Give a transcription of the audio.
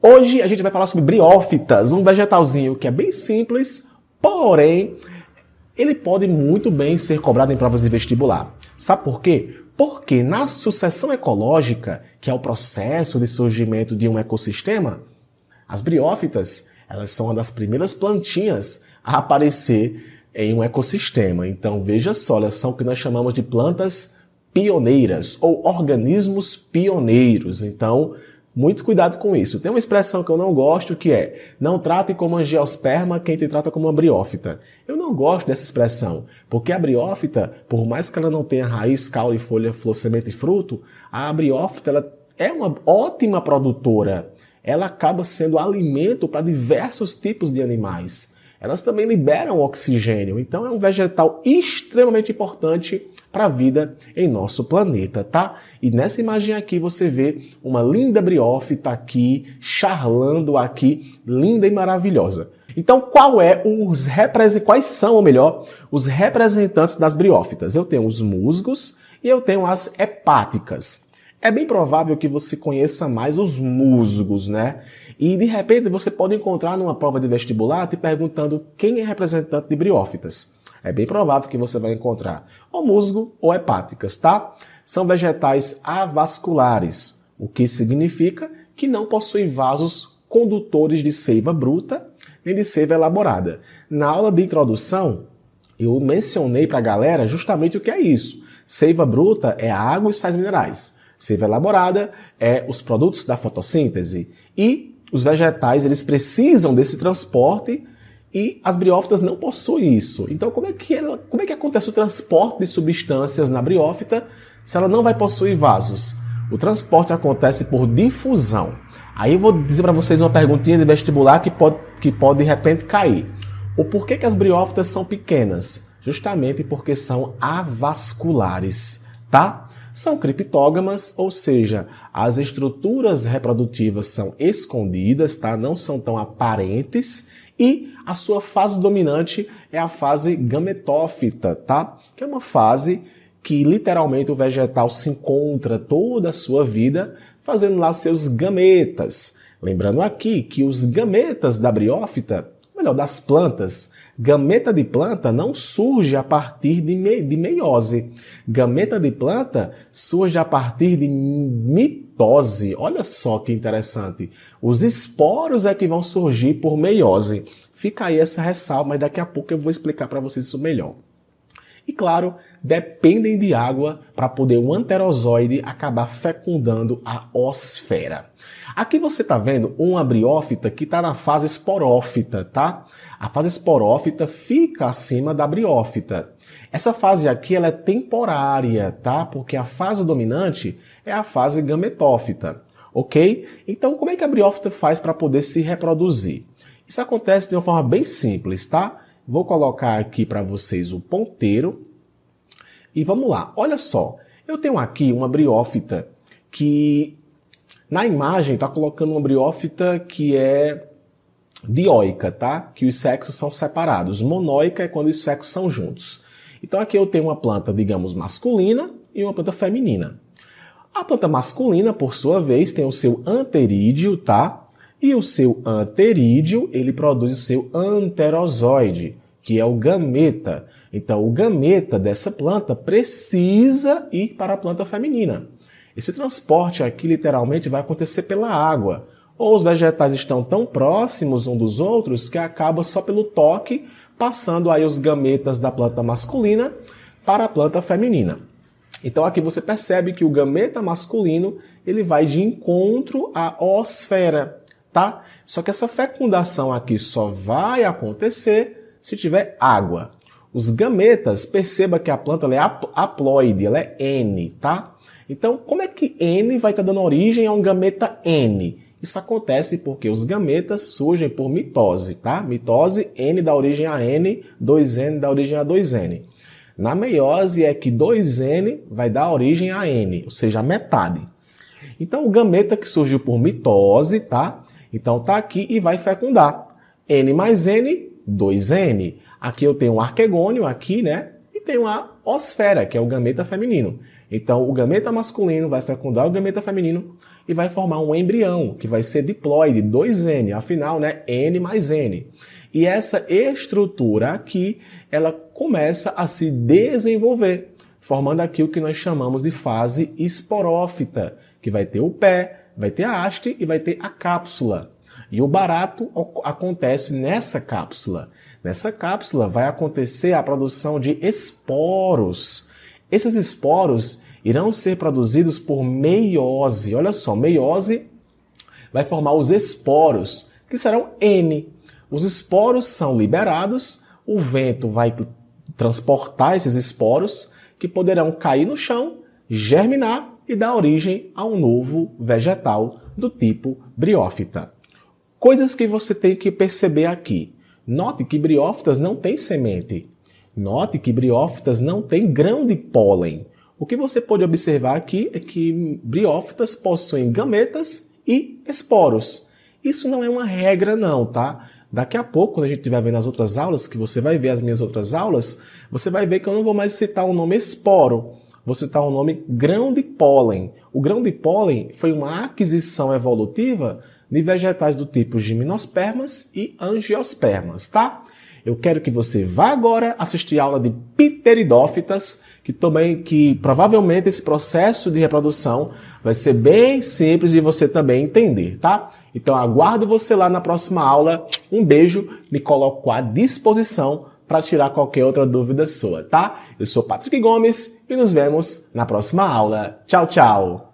Hoje a gente vai falar sobre briófitas, um vegetalzinho que é bem simples, porém ele pode muito bem ser cobrado em provas de vestibular. Sabe por quê? Porque na sucessão ecológica, que é o processo de surgimento de um ecossistema, as briófitas, elas são uma das primeiras plantinhas a aparecer em um ecossistema. Então veja só, elas são o que nós chamamos de plantas pioneiras ou organismos pioneiros. Então, muito cuidado com isso. Tem uma expressão que eu não gosto que é: não trate como angiosperma quem te trata como uma briófita. Eu não gosto dessa expressão, porque a briófita, por mais que ela não tenha raiz, caule, folha, flor, semente e fruto, a briófita ela é uma ótima produtora. Ela acaba sendo alimento para diversos tipos de animais. Elas também liberam oxigênio, então é um vegetal extremamente importante para a vida em nosso planeta, tá? E nessa imagem aqui você vê uma linda briófita aqui, charlando aqui, linda e maravilhosa. Então quais são, ou melhor, os representantes das briófitas? Eu tenho os musgos e eu tenho as hepáticas. É bem provável que você conheça mais os musgos, né? E de repente você pode encontrar numa prova de vestibular te perguntando quem é representante de briófitas. É bem provável que você vai encontrar ou musgo ou hepáticas, tá? São vegetais avasculares, o que significa que não possuem vasos condutores de seiva bruta nem de seiva elaborada. Na aula de introdução, eu mencionei para a galera justamente o que é isso. Seiva bruta é a água e sais minerais. Seiva elaborada é os produtos da fotossíntese. E os vegetais, eles precisam desse transporte e as briófitas não possuem isso. Então, como é que acontece o transporte de substâncias na briófita se ela não vai possuir vasos? O transporte acontece por difusão. Aí eu vou dizer para vocês uma perguntinha de vestibular que pode de repente cair. O porquê que as briófitas são pequenas? Justamente porque são avasculares, tá? São criptógamas, ou seja, as estruturas reprodutivas são escondidas, tá? Não são tão aparentes, e a sua fase dominante é a fase gametófita, tá? Que é uma fase que literalmente o vegetal se encontra toda a sua vida fazendo lá seus gametas. Lembrando aqui que os gametas da briófita, melhor, das plantas, gameta de planta não surge a partir de meiose. Gameta de planta surge a partir de mitose. Olha só que interessante. Os esporos é que vão surgir por meiose. Fica aí essa ressalva, mas daqui a pouco eu vou explicar para vocês isso melhor. E claro, dependem de água para poder o anterozoide acabar fecundando a osfera. Aqui você está vendo uma briófita que está na fase esporófita, tá? A fase esporófita fica acima da briófita. Essa fase aqui ela é temporária, tá? Porque a fase dominante é a fase gametófita, ok? Então, como é que a briófita faz para poder se reproduzir? Isso acontece de uma forma bem simples, tá? Vou colocar aqui para vocês o ponteiro e vamos lá. Olha só, eu tenho aqui uma briófita que na imagem está colocando uma briófita que é dioica, tá? Que os sexos são separados. Monóica é quando os sexos são juntos. Então aqui eu tenho uma planta, digamos, masculina e uma planta feminina. A planta masculina, por sua vez, tem o seu anterídeo, tá? E o seu anterídeo, ele produz o seu anterozoide, que é o gameta. Então, o gameta dessa planta precisa ir para a planta feminina. Esse transporte aqui, literalmente, vai acontecer pela água. Ou os vegetais estão tão próximos uns dos outros que acaba só pelo toque, passando aí os gametas da planta masculina para a planta feminina. Então, aqui você percebe que o gameta masculino, ele vai de encontro à osfera, tá? Só que essa fecundação aqui só vai acontecer se tiver água. Os gametas, perceba que a planta ela é haploide, ela é N, tá? Então, como é que N vai estar dando origem a um gameta N? Isso acontece porque os gametas surgem por mitose, tá? Mitose, N dá origem a N, 2N dá origem a 2N. Na meiose é que 2N vai dar origem a N, ou seja, a metade. Então, o gameta que surgiu por mitose, tá? Então, tá aqui e vai fecundar. N mais N, 2N. Aqui eu tenho um arquegônio, aqui, né? E tenho a osfera, que é o gameta feminino. Então, o gameta masculino vai fecundar o gameta feminino e vai formar um embrião, que vai ser diploide, 2N, afinal, né, N mais N. E essa estrutura aqui, ela começa a se desenvolver, formando aqui o que nós chamamos de fase esporófita, que vai ter o pé, vai ter a haste e vai ter a cápsula. E o barato acontece nessa cápsula. Nessa cápsula vai acontecer a produção de esporos. Esses esporos irão ser produzidos por meiose. Olha só, meiose vai formar os esporos, que serão N. Os esporos são liberados, o vento vai transportar esses esporos, que poderão cair no chão, germinar e dar origem a um novo vegetal do tipo briófita. Coisas que você tem que perceber aqui. Note que briófitas não têm semente. Note que briófitas não têm grão de pólen. O que você pode observar aqui é que briófitas possuem gametas e esporos. Isso não é uma regra não, tá? Daqui a pouco, quando a gente estiver vendo as outras aulas, que você vai ver as minhas outras aulas, você vai ver que eu não vou mais citar o nome esporo. Vou citar o nome grão de pólen. O grão de pólen foi uma aquisição evolutiva de vegetais do tipo gimnospermas e angiospermas, tá? Eu quero que você vá agora assistir a aula de pteridófitas, que provavelmente esse processo de reprodução vai ser bem simples de você também entender, tá? Então aguardo você lá na próxima aula. Um beijo, me coloco à disposição para tirar qualquer outra dúvida sua, tá? Eu sou Patrick Gomes e nos vemos na próxima aula. Tchau, tchau!